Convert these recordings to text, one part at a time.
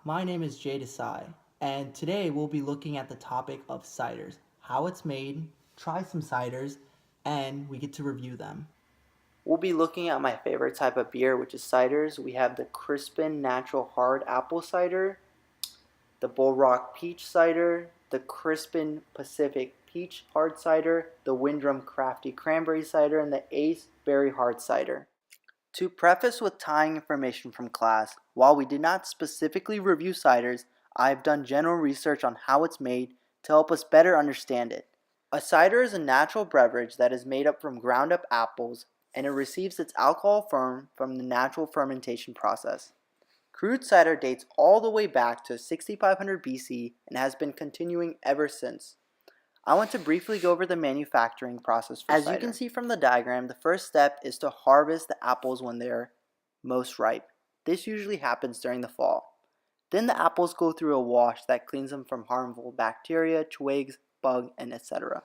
My name is Desai, and today we'll be looking at the topic of ciders, how it's made, try some ciders, and we get to review them. We'll be looking at my favorite type of beer, which is ciders. We have the Crispin Natural Hard Apple Cider, the Bull Rock Peach Cider, the Crispin Pacific Peach Hard Cider, the Windrum Crafty Cranberry Cider, and the Ace Berry Hard Cider. To preface with tying information from class, while we did not specifically review ciders, I have done general research on how it's made to help us better understand it. A cider is a natural beverage that is made up from ground up apples and it receives its alcohol from the natural fermentation process. Crude cider dates all the way back to 6500 BC and has been continuing ever since. I want to briefly go over the manufacturing process for cider. As you can see from the diagram, the first step is to harvest the apples when they're most ripe. This usually happens during the fall. Then the apples go through a wash that cleans them from harmful bacteria, twigs, bug, and etc.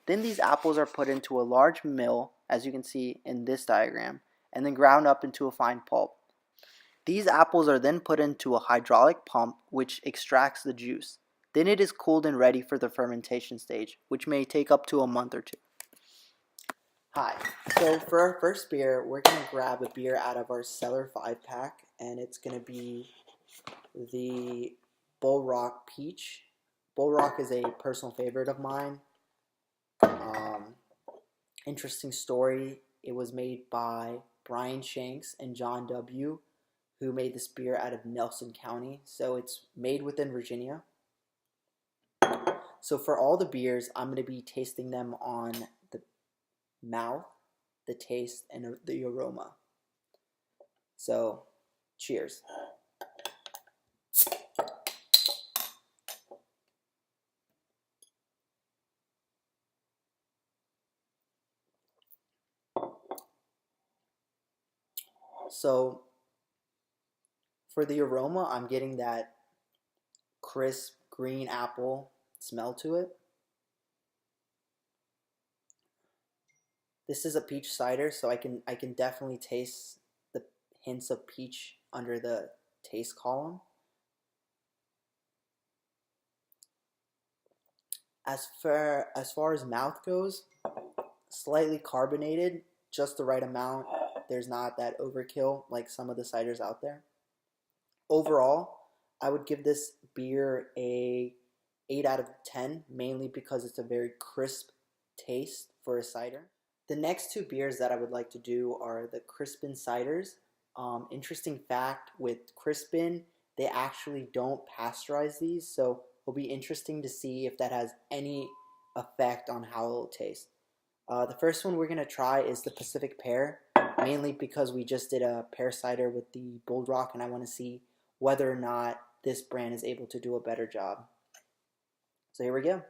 Then these apples are put into a large mill, as you can see in this diagram, and then ground up into a fine pulp. These apples are then put into a hydraulic pump which extracts the juice. Then it is cooled and ready for the fermentation stage, which may take up to a month or two. Hi, so for our first beer, we're going to grab a beer out of our Cellar 5-pack, and it's going to be the Bull Rock Peach. Bull Rock is a personal favorite of mine. Interesting story, it was made by Brian Shanks and John W., who made this beer out of Nelson County, so it's made within Virginia. So for all the beers, I'm going to be tasting them on the mouth, the taste, and the aroma. So, cheers. So, for the aroma, I'm getting that crisp green apple smell to it. This is a peach cider, so I can definitely taste the hints of peach under the taste column. As far as mouth goes, slightly carbonated, just the right amount. There's not that overkill like some of the ciders out there. Overall, I would give this beer a 8 out of 10, mainly because it's a very crisp taste for a cider. The next two beers that I would like to do are the Crispin ciders. Interesting fact with Crispin, they actually don't pasteurize these, so it'll be interesting to see if that has any effect on how it'll taste. The first one we're going to try is the Pacific Pear, mainly because we just did a pear cider with the Bull Rock, and I want to see whether or not this brand is able to do a better job. So here we go.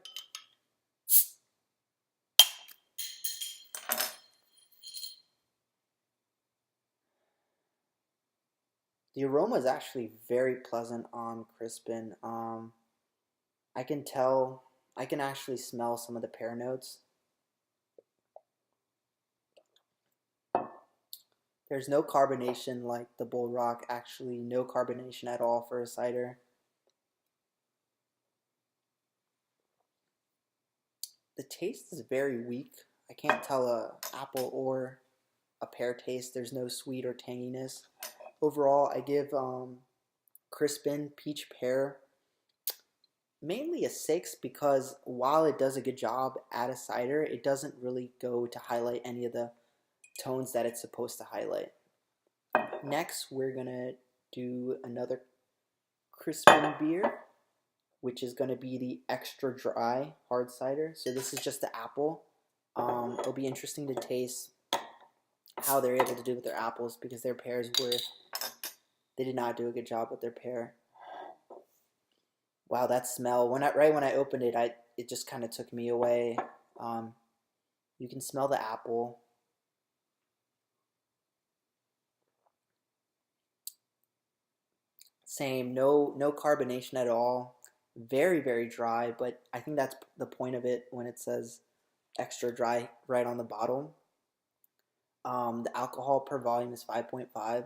The aroma is actually very pleasant on Crispin. I can actually smell some of the pear notes. There's no carbonation like the Bull Rock, actually no carbonation at all for a cider. The taste is very weak. I can't tell a apple or a pear taste. There's no sweet or tanginess. Overall, I give Crispin Peach Pear mainly a 6 because while it does a good job at a cider, it doesn't really go to highlight any of the tones that it's supposed to highlight. Next, we're going to do another Crispin beer, which is going to be the extra dry hard cider. So this is just the apple. It'll be interesting to taste how they're able to do with their apples because their pears they did not do a good job with their pear. Wow, that smell! Right when I opened it, it just kind of took me away. You can smell the apple. Same, no carbonation at all. Very, very dry, but I think that's the point of it when it says extra dry right on the bottle. The alcohol per volume is 5.5.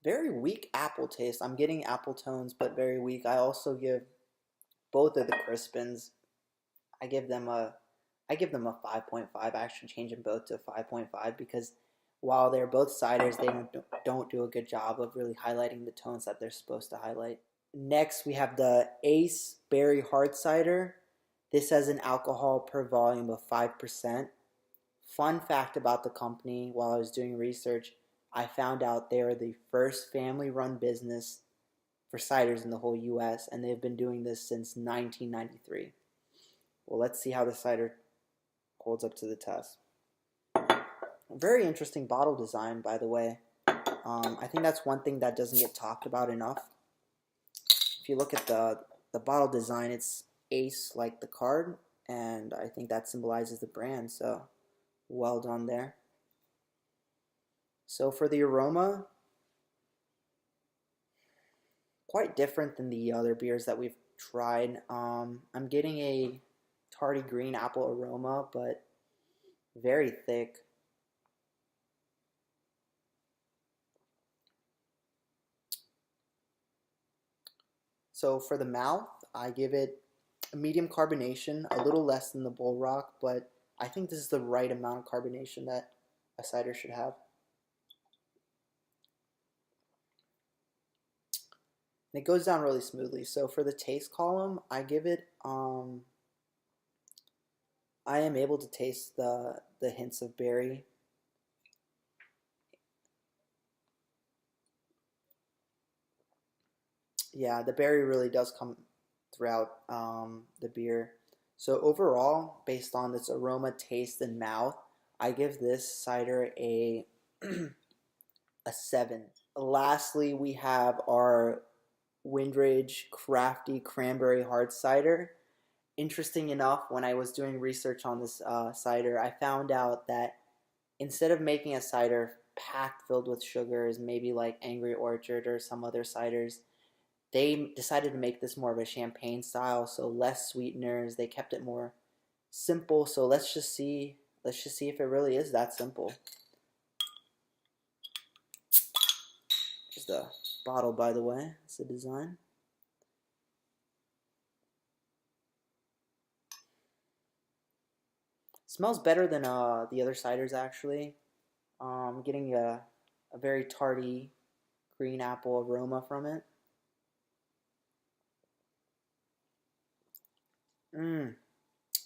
Very weak apple taste. I'm getting apple tones, but very weak. I also give both of the Crispins, I give them a I give them a 5.5. I actually change them both to 5.5 because while they're both ciders, they don't do a good job of really highlighting the tones that they're supposed to highlight. Next, we have the Ace Berry Hard Cider. This has an alcohol per volume of 5%. Fun fact about the company, while I was doing research, I found out they are the first family-run business for ciders in the whole US, and they've been doing this since 1993. Well, let's see how the cider holds up to the test. Very interesting bottle design, by the way. I think that's one thing that doesn't get talked about enough. If you look at the bottle design, it's Ace like the card, and I think that symbolizes the brand, so well done there. So for the aroma, quite different than the other beers that we've tried. I'm getting a tardy green apple aroma, but very thick. So for the mouth, I give it a medium carbonation, a little less than the Bull Rock, but I think this is the right amount of carbonation that a cider should have. And it goes down really smoothly. So for the taste column, I give it, I am able to taste the hints of berry. Yeah, the berry really does come throughout the beer. So overall, based on its aroma, taste, and mouth, I give this cider a a 7. Lastly, we have our Windridge Crafty Cranberry Hard Cider. Interesting enough, when I was doing research on this cider, I found out that instead of making a cider packed filled with sugars, maybe like Angry Orchard or some other ciders, they decided to make this more of a champagne style, so less sweeteners. They kept it more simple. So let's just see if it really is that simple. Here's the bottle, by the way. It's the design. Smells better than the other ciders actually. Getting a very tardy green apple aroma from it.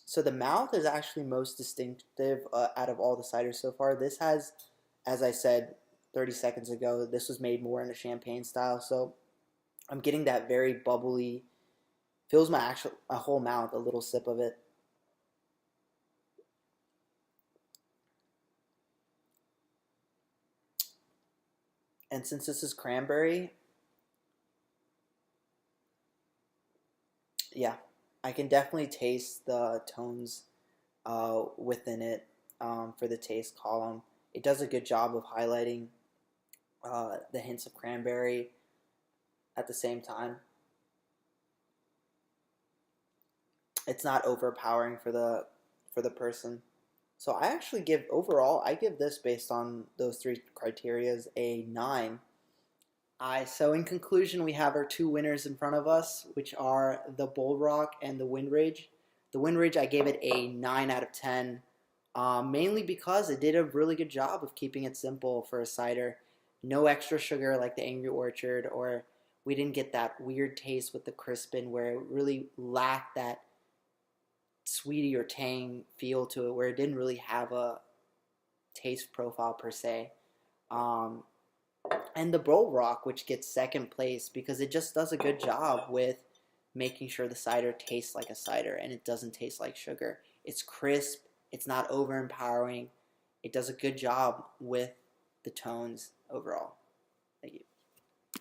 So the mouth is actually most distinctive out of all the ciders so far. This has, as I said 30 seconds ago, this was made more in a champagne style. So I'm getting that very bubbly, fills my whole mouth, a little sip of it. And since this is cranberry, yeah, I can definitely taste the tones within it for the taste column. It does a good job of highlighting the hints of cranberry at the same time. It's not overpowering for the person. So I actually give, overall, I give this based on those 3 criterias a 9. So in conclusion, we have our 2 winners in front of us, which are the Bull Rock and the Windridge. The Windridge, I gave it a 9 out of 10, mainly because it did a really good job of keeping it simple for a cider. No extra sugar like the Angry Orchard, or we didn't get that weird taste with the Crispin where it really lacked that sweetie or tang feel to it, where it didn't really have a taste profile per se. And the Bull Rock, which gets second place because it just does a good job with making sure the cider tastes like a cider and it doesn't taste like sugar. It's crisp, it's not overpowering, it does a good job with the tones overall.